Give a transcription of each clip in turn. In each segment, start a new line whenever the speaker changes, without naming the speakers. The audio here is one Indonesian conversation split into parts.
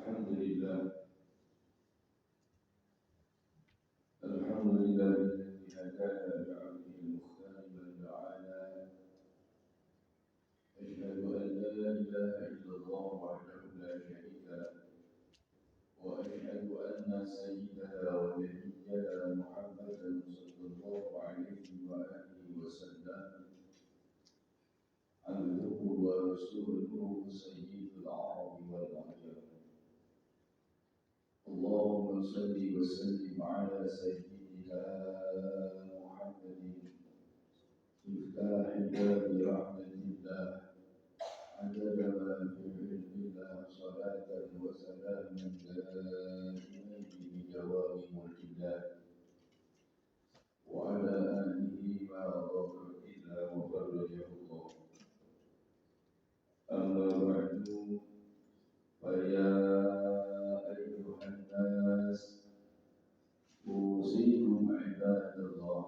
الحمد لله الذي هدانا بعبده المختار من دعانا. أشهد أن لا إله إلا الله وحده لا شريك له، وأشهد أن سيدنا ونبينا محمدا صلى الله عليه وآله وسلم عبده ورسوله سيد العرب والعجم. اللهم صل وسلم على سيدنا محمد مفتاح باب رحمة الله، عدد ما في علم الله، صلاة وسلاما دائمين بدوام ملك الله، وعلى آله ما ضر إلا وفرجه الله. أما بعد، فيا أيها الناس أوصيكم عباد الله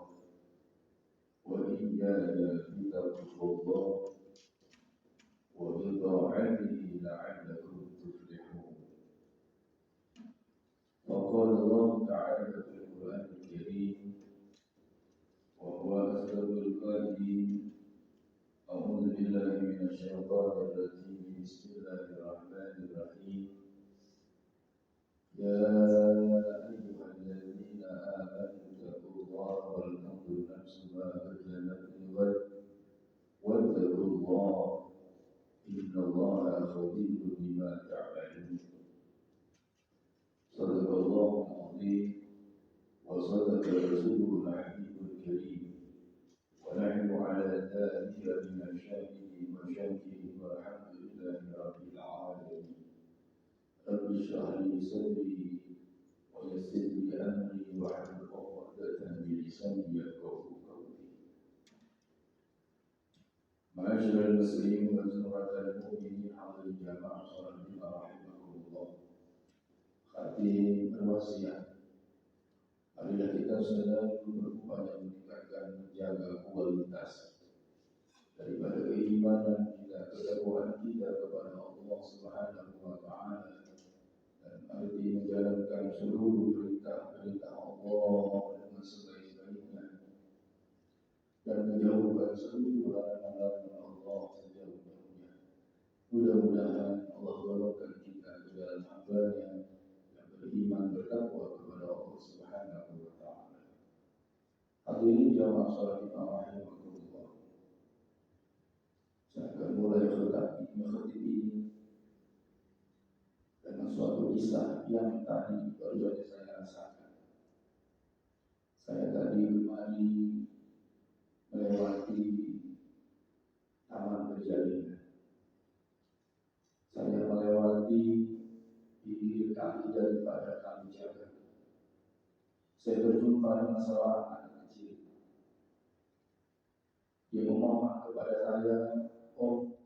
وإياي بتقوى الله وبطاعته لعلكم تفلحون. وقال الله تعالى في القرآن الكريم وهو أصدق القائلين: أعوذ بالله من الشيطان الرجيم، بسم الله الرحمن الرحيم. يا أيها الذين آمنوا اتقوا الله ولتنظر نفس ما قدمت لغد واتقوا الله إن الله خبير بما تعملون. صدق الله العظيم وصدق رسوله الحبيب الكريم، ونحن على ذلك من الشاهد وشاكر والحمد لله رب العالمين. رب اشرح لي صدري ويسر لي أمري واحلل عقدة من لساني يفقهوا قولي. معاشر المسلمين وزمرة المؤمنين حضر الجماعة صلى رحمكم الله. Khatim berwasiat, marilah kita selalu berupaya meningkatkan menjaga kualitas daripada keimanan kita, ketakwaan kita kepada Allah Subhanahu wa Ta'ala, dan arti menjalankan seluruh perintah-perintah Allah dengan sebaik-baiknya, dan menjauhkan seluruh larangan-larangan Allah sejauh-jauhnya. Mudah-mudahan Allah golongkan kita ke dalam hamba-Nya yang beriman bertakwa kepada Allah Subhanahu wa Ta'ala. Hadirin jamaah salat rahimakumullah. Saya akan mulai khutbah ini dengan suatu kisah yang tadi baru saja saya rasakan. Saya tadi kembali melewati Taman Berjalina. Saya melewati pinggir kali daripada Kali Jaga. Saya berjumpa dengan seorang anak kecil. Dia memohon kepada saya, "Om,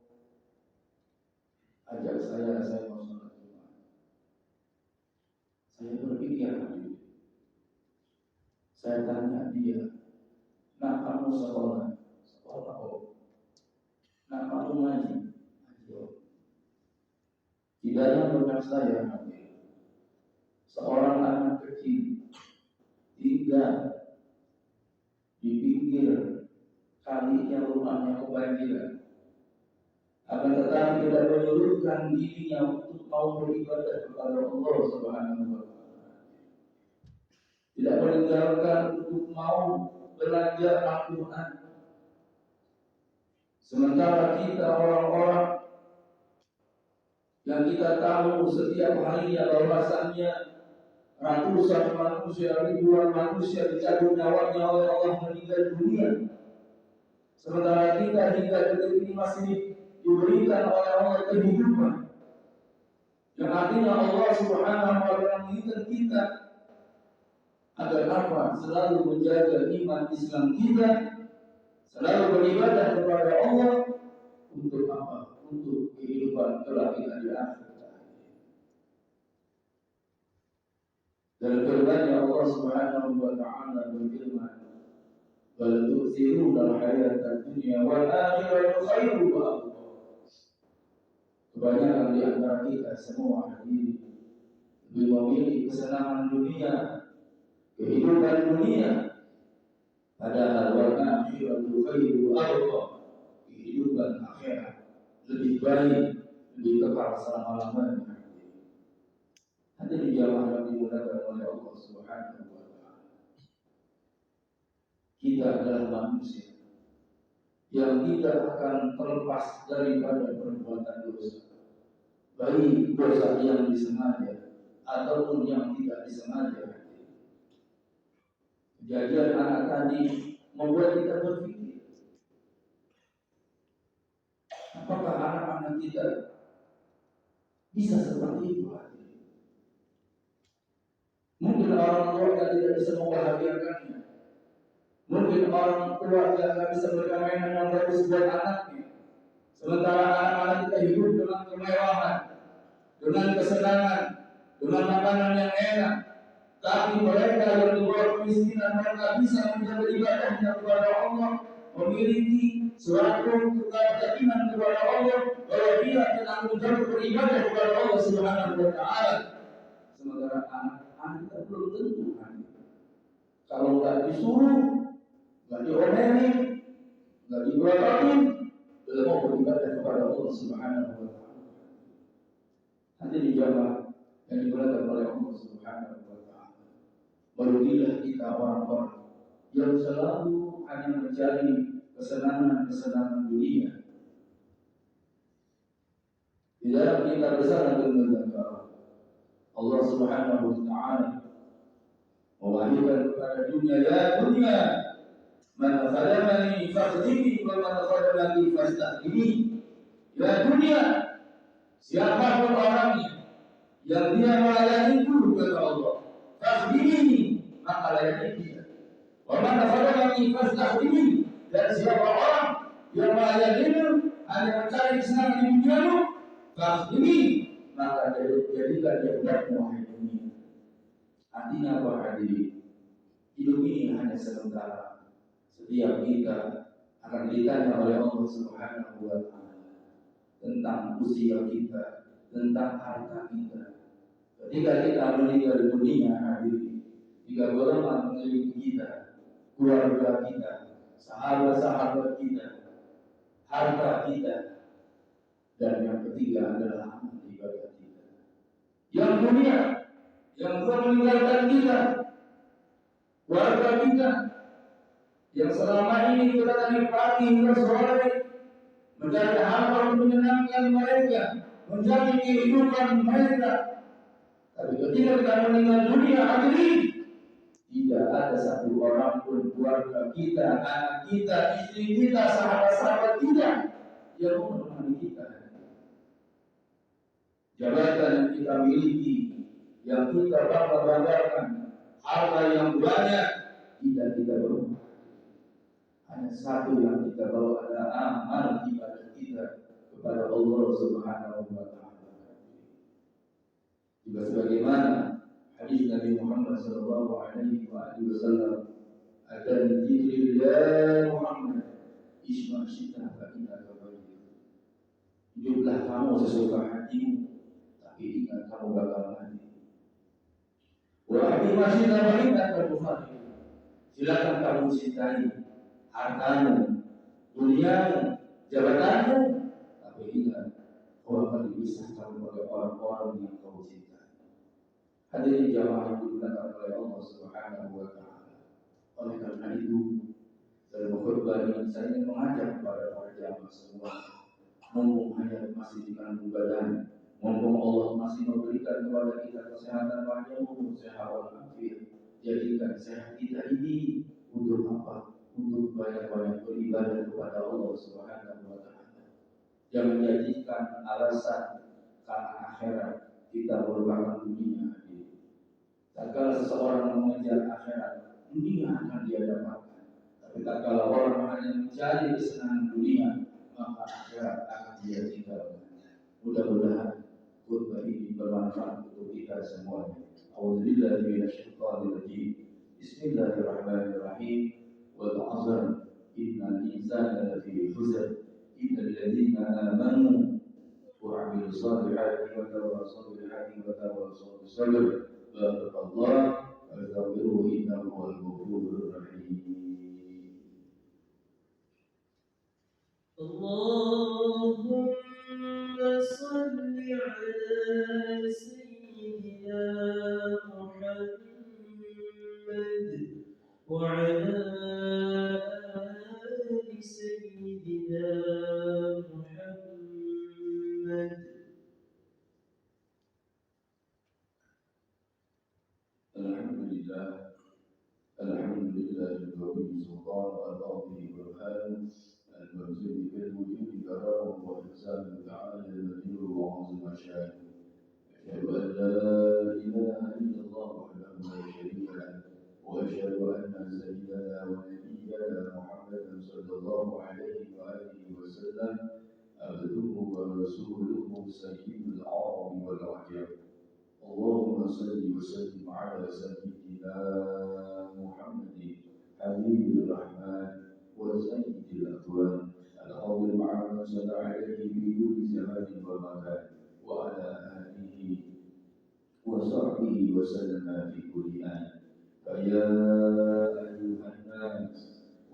ajak saya mau sholat Jumat." Saya berpikir lagi. Saya tanya dia, "Nak, kamu sekolah?" "Sekolah, Om." "Nak, kamu ngaji?" "Ngaji, Om." Tidak yang benar saya hadir. Seorang anak kecil tinggal di pinggir kali yang rumahnya kebanjiran, akan tetapi tidak menyurutkan dirinya untuk mau beribadah kepada Allah Subhanahu wa Ta'ala. Tidak meninggalkan untuk mau belajar Al-Quran. Sementara kita orang-orang yang kita tahu setiap harinya bahwasannya ratusan manusia, ribuan manusia dicabut nyawanya oleh Allah meninggal dunia. Sementara kita hingga detik ini masih diberikan oleh Allah kehidupan, yang artinya Allah Subhanahu wa Ta'ala menginginkan kita agar apa? Selalu menjaga iman Islam kita, selalu beribadah kepada Allah. Untuk apa? Untuk kehidupan kelak kita di akhirat. Dalam firman-Nya Allah Subhanahu wa Ta'ala berfirman, "Bal tu'thiruna al-hayata ad-dunya wal akhiratu khairun wa abqa." Kebanyakan di antara kita semua hadirin lebih memilih kesenangan dunia, kehidupan dunia. Padahal warna akhiratu khairu abqa, kehidupan akhirat lebih baik, lebih kekal selama-lamanya. Hadirin jamaah yang dimuliakan oleh Allah Subhanahu wa taala. Kita adalah manusia yang tidak akan terlepas daripada perbuatan dosa, baik dosa yang disengaja ataupun yang tidak disengaja. Kejadian anak tadi membuat kita berpikir, apakah anak-anak kita bisa seperti itu? Mungkin orang tua yang tidak bisa membahagiakannya, mungkin orang tua yang tidak bisa memberikan mainan yang bagus buat anaknya, sementara anak-anak kita hidup dengan kemewahan, dengan kesenangan, dengan makanan yang enak. Tapi mereka yang di bawah kemiskinan, mereka bisa menjaga ibadahnya kepada Allah, memiliki suatu keyakinan kepada Allah bahwa dia akan menjaga beribadah kepada Allah Subhanahu wa taala. Sementara anak-anak kita belum tentu kan. Kalau nggak disuruh, nggak diomelin, nggak diberitahuin, belum mau beribadah kepada Allah Subhanahu wa taala. Hadirin jamaah yang dimuliakan oleh Allah Subhanahu wa taala. Merugilah kita orang-orang yang selalu hanya mencari kesenangan-kesenangan dunia. Di dalam kitab besar Al-Muzakkar, Allah Subhanahu wa taala mewahyukan kepada dunia, ya dunia, man khadamani fakhdimi wa man khadamani fastaqimi. Ya dunia, siapapun orangnya yang dia melayaniku kepada Allah, fakhdimi, maka layani dia. Wa man khadamani fastaqimi, dan siapa orang yang melayanimu hanya mencari kesenangan di duniamu, fakhdimi, maka jadikan dia budakmu wahai dunia. Artinya apa hadirin? Hidup ini hanya sementara. Setiap kita akan ditanya oleh Allah Subhanahu wa taala tentang usia kita, tentang harta kita. Ketika kita meninggal dunia hadirin, jika golongan mengelilingi kita, keluarga kita, sahabat-sahabat kita, harta kita, dan yang ketiga adalah amal ibadah kita. Yang dunia yang telah meninggalkan kita, keluarga kita, yang selama ini kita dari pagi hingga sore mencari hal yang menyenangkan mereka, menjadi kehidupan mereka. Tapi ketika kita meninggal dunia hadirin, tidak ada satu orang pun keluarga kita, anak kita, istri kita, sahabat-sahabat kita yang menemani kita. Jabatan yang kita miliki, yang kita bangga-banggakan, harta yang banyak, tidak kita bawa. Hanya satu yang kita bawa adalah amal ibadah kita kepada Allah Subhanahu wa taala. Juga sebagaimana hadis Nabi Muhammad sallallahu alaihi wasallam, "Atan Jibril ya Muhammad, isma' syi'ta fa innaka mayyit." Hiduplah kamu sesuka hatimu, tapi ingat kamu bakal mati. Wahai masih namanya kata Tuhan, silakan kamu cintai hartamu, duniamu, jabatanmu, tapi ingat kau akan dipisahkan oleh orang-orang yang kau cintai. Hadirin jamaah yang dimuliakan oleh Allah Subhanahu wa taala. Oleh karena itu, dalam khutbah ini saya ingin mengajak kepada para jamaah semua, mumpung hayat masih dikandung badan, mumpung Allah masih memberikan kepada kita kesehatan panjang umur, sehat walafiat, jadikan sehat kita ini untuk apa? Untuk banyak-banyak beribadah kepada Allah Subhanahu wa taala. Yang menjadikan alasan karena akhirat kita melupakan dunia. Tatkala seseorang mengejar akhirat, dunia akan dia dapatkan. Tapi tatkala orang hanya mencari kesenangan dunia, maka akhirat akan dia tinggalkan. Mudah-mudahan khutbah ini bermanfaat untuk kita semuanya. A'udzubillahi minasyaitonir rajim. Bismillahirrahmanirrahim. Wal 'asr innal insana lafi khusr illa alladziina aamanu وعملوا الصالحات وتواصوا بالحق وتواصوا بالصبر. بارك الله. فاستغفروه إنه هو الغفور الرحيم. اللهم صل على سيدنا محمد وعلى آل سيدنا محمد. الحمد لله القوي سلطان الأرض برهان المنزل بالوجود كرم وإحسان تعالى المدير وعظم شان. أشهد أن لا إله إلا الله وحده لا شريك له، وأشهد أن سيدنا ونبينا محمدا صلى الله عليه وآله وسلم عبده ورسوله سيد العرب والعجم. اللهم صل وسلم على سيدنا محمد حبيب الرحمن وسيد الأكوان الحاضر مع من صلى عليه في كل زمان ومكان وعلى آله وصحبه وسلم في كل آن. فيا أيها الناس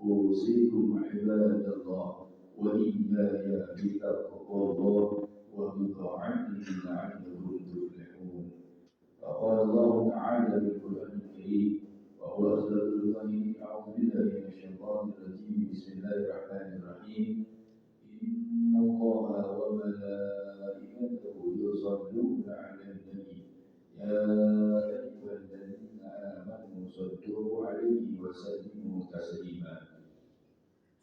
أوصيكم عباد الله وإياي بتقوى الله وبطاعته لعلكم تفلحون. فقال الله تعالى في القرآن الكريم وهو أصدق القائلين: أعوذ بالله من الشيطان الرجيم، بسم الله الرحمن الرحيم. إن الله وملائكته يصلون على النبي يا أيها الذين آمنوا صلوا عليه وسلموا تسليما.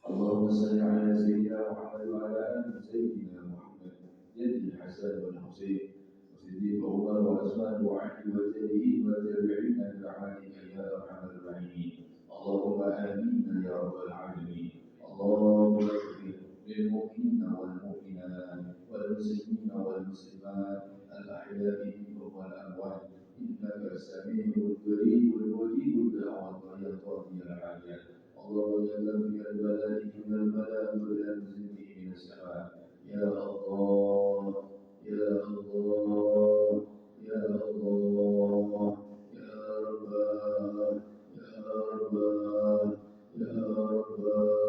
اللهم صل على سيدنا محمد وعلى آل سيدنا محمد جد الحسن والحسين وصديق عمر وعثمان وعلي والتابعين والتابعين برحمتك يا أرحم الراحمين. اللهم آمين يا رب العالمين. اللهم اغفر للمؤمنين والمؤمنات والمسلمين والمسلمات الأحياء منهم والأموات إنك سميع قريب مجيب الدعوات ويا قاضي الحاجات. اللهم يا كافي الملائكة والملائكة والمنزل من السماء يا الله يا الله يا الله يا رب يا رب يا رب يا غوثا يا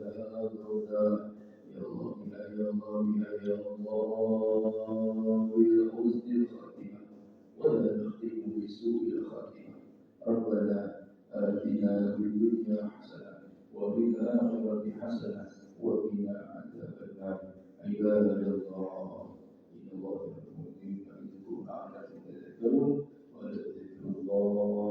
غوثا يا غوثا يا الله يا الله يا الله يا حسن الخاتمة ولا نختم بسوء الخاتمة. ربنا آتنا في الدنيا حسنة وفي الآخرة حسنة وقنا عذاب النار. عباد الله إن الله يأمركم أن تكونوا أعلى تذكرون ولذكر الله